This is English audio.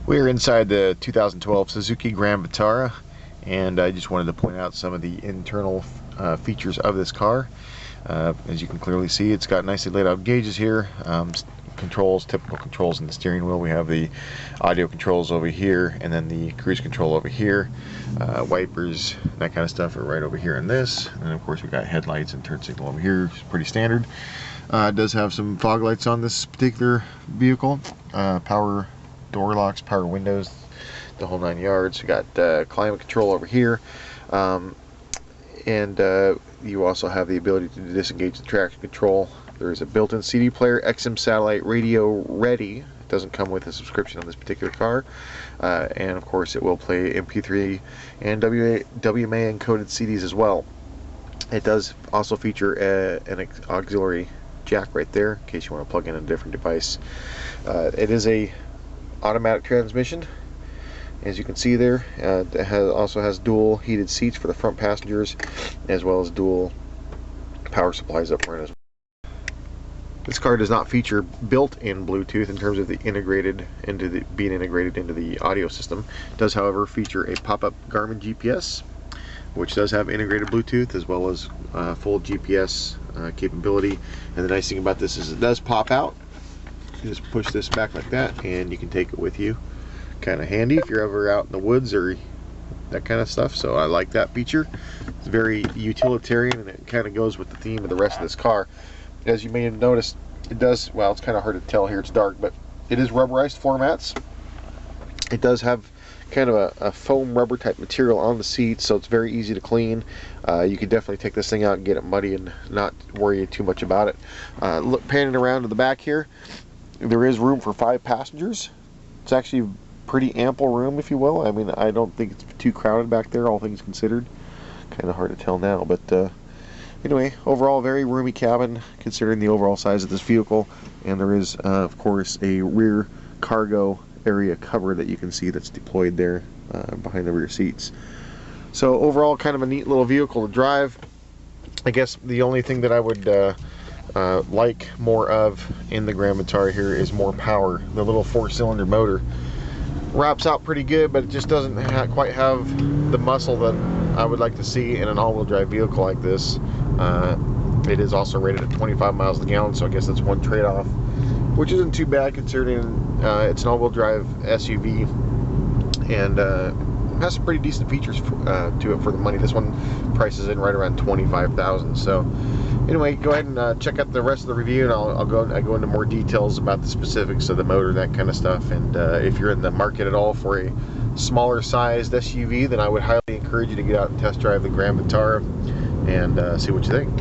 We're inside the 2012 Suzuki Grand Vitara, and I just wanted to point out some of the internal features of this car. As you can clearly see, it's got nicely laid out gauges here, controls, typical controls in the steering wheel. We have the audio controls over here, and then the cruise control over here. Wipers, that kind of stuff are right over here in this. And of course we got headlights and turn signal over here, which is pretty standard. It does have some fog lights on this particular vehicle. Power door locks, power windows, the whole 9 yards. We got climate control over here, and you also have the ability to disengage the traction control. There is a built-in CD player, XM satellite radio ready. It doesn't come with a subscription on this particular car, and of course it will play MP3 and WMA encoded CDs as well. It does also feature an auxiliary jack right there in case you want to plug in a different device. It is a automatic transmission, as you can see there. It also has dual heated seats for the front passengers, as well as dual power supplies up front as well. This car does not feature built-in Bluetooth in terms of being integrated into the audio system. It does, however, feature a pop-up Garmin GPS, which does have integrated Bluetooth as well as full GPS capability. And the nice thing about this is it does pop out. You just push this back like that and you can take it with you. Kind of handy if you're ever out in the woods or that kind of stuff. So I like that feature. It's very utilitarian, and it kind of goes with the theme of the rest of this car. As you may have noticed, it does, well, it's kind of hard to tell here, it's dark, but it is rubberized floor mats. It does have kind of a foam rubber type material on the seats, so it's very easy to clean. You could definitely take this thing out and get it muddy and not worry too much about it. Look, panning around to the back here, there is room for 5 passengers. It's actually pretty ample room, if you will. I mean, I don't think it's too crowded back there, all things considered. Kind of hard to tell now, but anyway, overall very roomy cabin considering the overall size of this vehicle. And there is, of course, a rear cargo area cover that you can see that's deployed there behind the rear seats. So overall, kind of a neat little vehicle to drive. I guess the only thing that I would like more of in the Grand Vitara here is more power. The little 4-cylinder motor wraps out pretty good, but it just doesn't quite have the muscle that I would like to see in an all-wheel drive vehicle like this. It is also rated at 25 miles a gallon, so I guess that's one trade-off, which isn't too bad considering it's an all-wheel drive SUV, and has some pretty decent features to it for the money. This one prices in right around $25,000. So anyway, go ahead and check out the rest of the review, and I go into more details about the specifics of the motor, that kind of stuff. And if you're in the market at all for a smaller sized SUV, then I would highly encourage you to get out and test drive the Grand Vitara and see what you think.